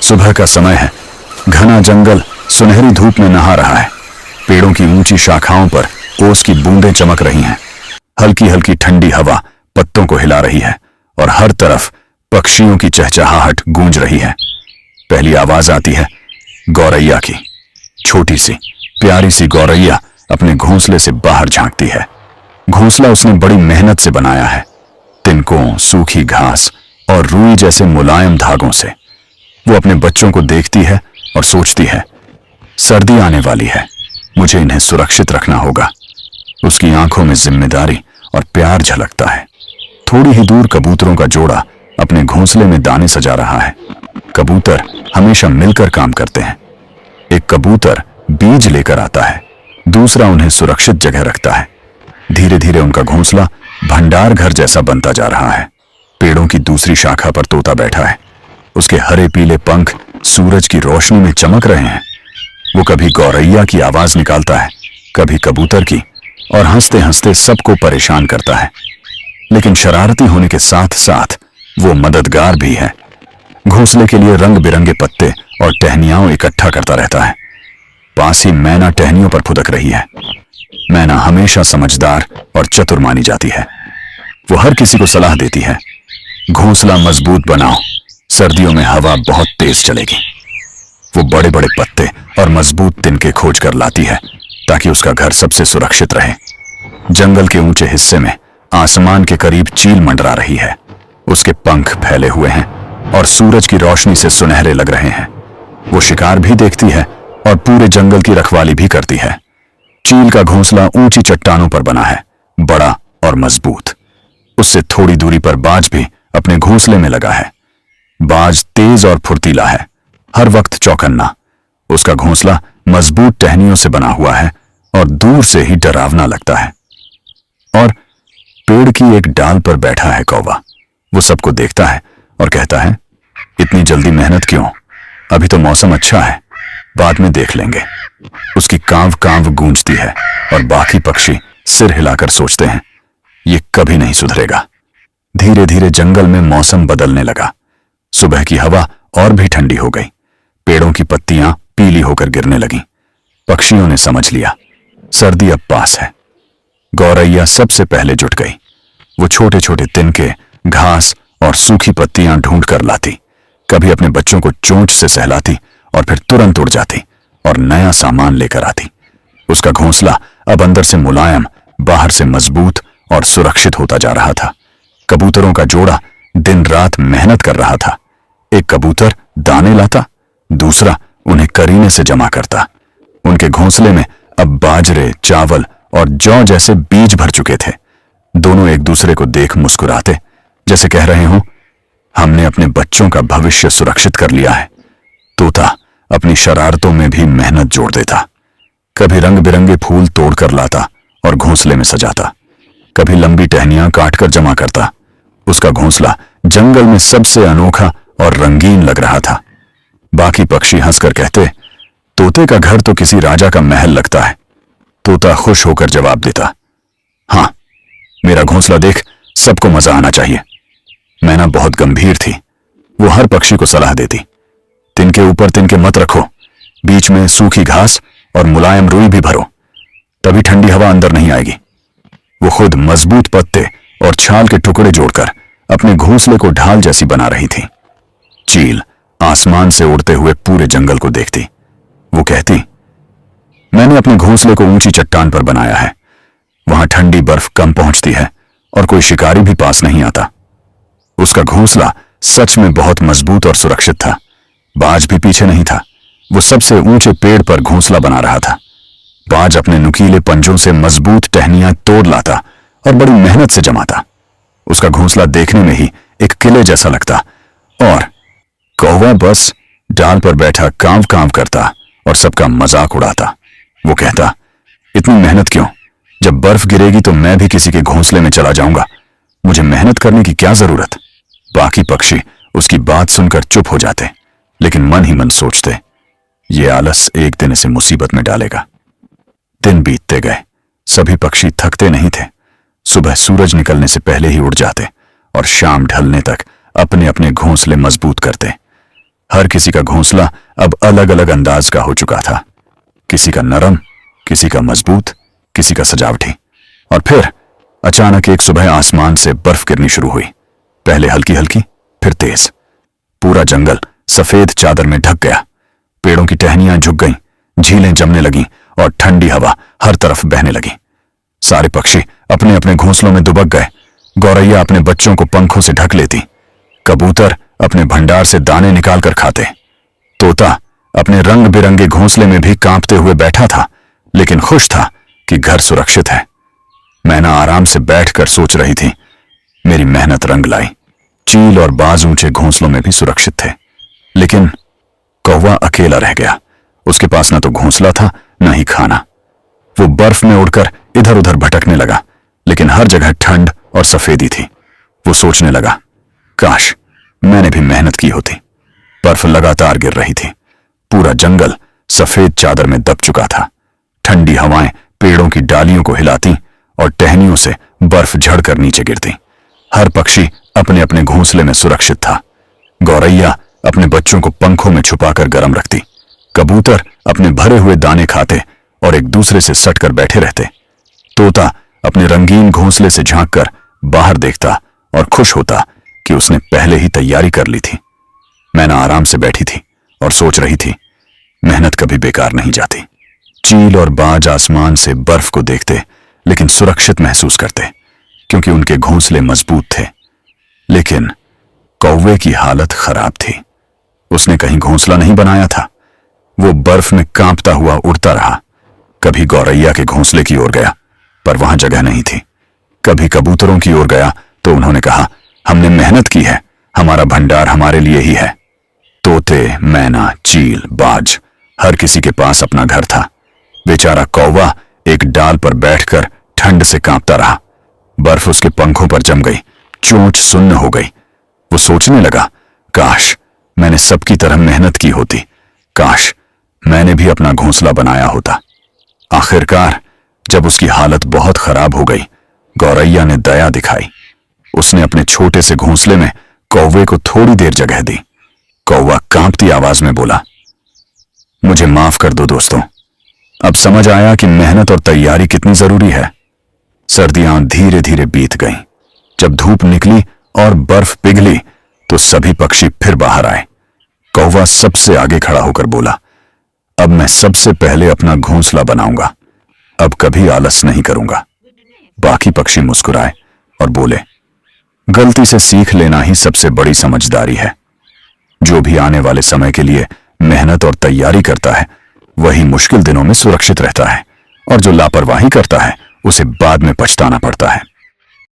सुबह का समय है। घना जंगल सुनहरी धूप में नहा रहा है। पेड़ों की ऊंची शाखाओं पर ओस की बूंदें चमक रही हैं। हल्की हल्की ठंडी हवा पत्तों को हिला रही है और हर तरफ पक्षियों की चहचहाहट गूंज रही है। पहली आवाज आती है गौरैया की। छोटी सी प्यारी सी गौरैया अपने घोंसले से बाहर झांकती है। घोंसला उसने बड़ी मेहनत से बनाया है, तिनकों, सूखी घास और रुई जैसे मुलायम धागों से। वो अपने बच्चों को देखती है और सोचती है, सर्दी आने वाली है, मुझे इन्हें सुरक्षित रखना होगा। उसकी आंखों में जिम्मेदारी और प्यार झलकता है। थोड़ी ही दूर कबूतरों का जोड़ा अपने घोंसले में दाने सजा रहा है। कबूतर हमेशा मिलकर काम करते हैं। एक कबूतर बीज लेकर आता है, दूसरा उन्हें सुरक्षित जगह रखता है। धीरे धीरे उनका घोंसला भंडार घर जैसा बनता जा रहा है। पेड़ों की दूसरी शाखा पर तोता बैठा है। उसके हरे पीले पंख सूरज की रोशनी में चमक रहे हैं। वो कभी गौरैया की आवाज निकालता है, कभी कबूतर की, और हंसते हंसते सबको परेशान करता है। लेकिन शरारती होने के साथ साथ वो मददगार भी है। घोंसले के लिए रंग बिरंगे पत्ते और टहनियां इकट्ठा करता रहता है। पास ही मैना टहनियों पर फुदक रही है। मैना हमेशा समझदार और चतुर मानी जाती है। वो हर किसी को सलाह देती है, घोंसला मजबूत बनाओ, सर्दियों में हवा बहुत तेज चलेगी। वो बड़े बड़े पत्ते और मजबूत तिनके खोज कर लाती है ताकि उसका घर सबसे सुरक्षित रहे। जंगल के ऊंचे हिस्से में आसमान के करीब चील मंडरा रही है। उसके पंख फैले हुए हैं और सूरज की रोशनी से सुनहरे लग रहे हैं। वो शिकार भी देखती है और पूरे जंगल की रखवाली भी करती है। चील का घोंसला ऊंची चट्टानों पर बना है, बड़ा और मजबूत। उससे थोड़ी दूरी पर बाज भी अपने घोंसले में लगा है। बाज तेज और फुर्तीला है, हर वक्त चौकन्ना। उसका घोंसला मजबूत टहनियों से बना हुआ है और दूर से ही डरावना लगता है। और पेड़ की एक डाल पर बैठा है कौवा। वो सबको देखता है और कहता है, इतनी जल्दी मेहनत क्यों? अभी तो मौसम अच्छा है, बाद में देख लेंगे। उसकी कांव कांव गूंजती है और बाकी पक्षी सिर हिलाकर सोचते हैं, ये कभी नहीं सुधरेगा। धीरे धीरे जंगल में मौसम बदलने लगा। सुबह की हवा और भी ठंडी हो गई। पेड़ों की पत्तियां पीली होकर गिरने लगीं। पक्षियों ने समझ लिया, सर्दी अब पास है। गौरैया सबसे पहले जुट गई। वो छोटे छोटे तिनके, घास और सूखी पत्तियां ढूंढ कर लाती। कभी अपने बच्चों को चोंच से सहलाती और फिर तुरंत उड़ जाती और नया सामान लेकर आती। उसका घोंसला अब अंदर से मुलायम, बाहर से मजबूत और सुरक्षित होता जा रहा था। कबूतरों का जोड़ा दिन रात मेहनत कर रहा था। एक कबूतर दाने लाता, दूसरा उन्हें करीने से जमा करता। उनके घोंसले में अब बाजरे, चावल और जौ जैसे बीज भर चुके थे। दोनों एक दूसरे को देख मुस्कुराते, जैसे कह रहे हों, हमने अपने बच्चों का भविष्य सुरक्षित कर लिया है। तोता अपनी शरारतों में भी मेहनत जोड़ देता। कभी रंग बिरंगे फूल तोड़कर लाता और घोंसले में सजाता, कभी लंबी टहनियां काटकर जमा करता। उसका घोंसला जंगल में सबसे अनोखा और रंगीन लग रहा था। बाकी पक्षी हंसकर कहते, तोते का घर तो किसी राजा का महल लगता है। तोता खुश होकर जवाब देता, हाँ, मेरा घोंसला देख सबको मजा आना चाहिए। मैना बहुत गंभीर थी। वो हर पक्षी को सलाह देती, तिनके ऊपर तिनके मत रखो, बीच में सूखी घास और मुलायम रुई भी भरो, तभी ठंडी हवा अंदर नहीं आएगी। वो खुद मजबूत पत्ते और छाल के टुकड़े जोड़कर अपने घोंसले को ढाल जैसी बना रही थी। चील आसमान से उड़ते हुए पूरे जंगल को देखती। वो कहती, मैंने अपने घोंसले को ऊंची चट्टान पर बनाया है। वहां ठंडी बर्फ कम पहुंचती है और कोई शिकारी भी पास नहीं आता। उसका घोंसला सच में बहुत मजबूत और सुरक्षित था। बाज भी पीछे नहीं था। वो सबसे ऊंचे पेड़ पर घोंसला बना रहा था। बाज अपने नुकीले पंजों से मजबूत टहनियां तोड़ लाता और बड़ी मेहनत से जमाता। उसका घोंसला देखने में ही एक किले जैसा लगता। और कौवा बस डाल पर बैठा कांव कांव करता और सबका मजाक उड़ाता। वो कहता, इतनी मेहनत क्यों? जब बर्फ गिरेगी तो मैं भी किसी के घोंसले में चला जाऊंगा। मुझे मेहनत करने की क्या जरूरत? बाकी पक्षी उसकी बात सुनकर चुप हो जाते, लेकिन मन ही मन सोचते, ये आलस एक दिन इसे मुसीबत में डालेगा। दिन बीतते गए। सभी पक्षी थकते नहीं थे। सुबह सूरज निकलने से पहले ही उड़ जाते और शाम ढलने तक अपने अपने घोंसले मजबूत करते। हर किसी का घोंसला अब अलग अलग अंदाज का हो चुका था। किसी का नरम, किसी का मजबूत, किसी का सजावटी। और फिर अचानक एक सुबह आसमान से बर्फ गिरनी शुरू हुई। पहले हल्की हल्की, फिर तेज। पूरा जंगल सफेद चादर में ढक गया। पेड़ों की टहनियां झुक गईं, झीलें जमने लगीं और ठंडी हवा हर तरफ बहने लगी। सारे पक्षी अपने अपने घोंसलों में दुबक गए। गौरैया अपने बच्चों को पंखों से ढक लेती, कबूतर अपने भंडार से दाने निकालकर खाते, तोता अपने रंग बिरंगे घोंसले में भी कांपते हुए बैठा था, लेकिन खुश था कि घर सुरक्षित है। मैना आराम से बैठकर सोच रही थी, मेरी मेहनत रंग लाई। चील और बाज ऊंचे घोंसलों में भी सुरक्षित थे, लेकिन कौवा अकेला रह गया। उसके पास न तो घोंसला था, न ही खाना। वो बर्फ में उड़कर इधर उधर भटकने लगा, लेकिन हर जगह ठंड और सफेदी थी। वो सोचने लगा, काश मैंने भी मेहनत की होती। बर्फ लगातार गिर रही थी। पूरा जंगल सफेद चादर में दब चुका था। ठंडी हवाएं पेड़ों की डालियों को हिलाती और टहनियों से बर्फ झड़कर नीचे गिरती। हर पक्षी अपने अपने घोंसले में सुरक्षित था। गौरैया अपने बच्चों को पंखों में छुपाकर गर्म रखती, कबूतर अपने भरे हुए दाने खाते और एक दूसरे से सटकर बैठे रहते, तोता अपने रंगीन घोंसले से झांककर बाहर देखता और खुश होता कि उसने पहले ही तैयारी कर ली थी। मैना आराम से बैठी थी और सोच रही थी, मेहनत कभी बेकार नहीं जाती। चील और बाज आसमान से बर्फ को देखते, लेकिन सुरक्षित महसूस करते, क्योंकि उनके घोंसले मजबूत थे। लेकिन कौवे की हालत खराब थी। उसने कहीं घोंसला नहीं बनाया था। वो बर्फ में कांपता हुआ उड़ता रहा। कभी गौरैया के घोंसले की ओर गया, पर वहां जगह नहीं थी। कभी कबूतरों की ओर गया तो उन्होंने कहा, हमने मेहनत की है, हमारा भंडार हमारे लिए ही है। तोते, मैना, चील, बाज, हर किसी के पास अपना घर था। बेचारा कौवा एक डाल पर बैठकर ठंड से कांपता रहा। बर्फ उसके पंखों पर जम गई, चोंच सुन्न हो गई। वो सोचने लगा, काश मैंने सबकी तरह मेहनत की होती, काश मैंने भी अपना घोंसला बनाया होता। आखिरकार जब उसकी हालत बहुत खराब हो गई, गौरैया ने दया दिखाई। उसने अपने छोटे से घोंसले में कौवे को थोड़ी देर जगह दी। कौवा कांपती आवाज में बोला, मुझे माफ कर दो दोस्तों, अब समझ आया कि मेहनत और तैयारी कितनी जरूरी है। सर्दियां धीरे धीरे बीत गईं। जब धूप निकली और बर्फ पिघली तो सभी पक्षी फिर बाहर आए। कौवा सबसे आगे खड़ा होकर बोला, अब मैं सबसे पहले अपना घोंसला बनाऊंगा, अब कभी आलस नहीं करूंगा। बाकी पक्षी मुस्कुराए और बोले, गलती से सीख लेना ही सबसे बड़ी समझदारी है। जो भी आने वाले समय के लिए मेहनत और तैयारी करता है, वही मुश्किल दिनों में सुरक्षित रहता है, और जो लापरवाही करता है उसे बाद में पछताना पड़ता है।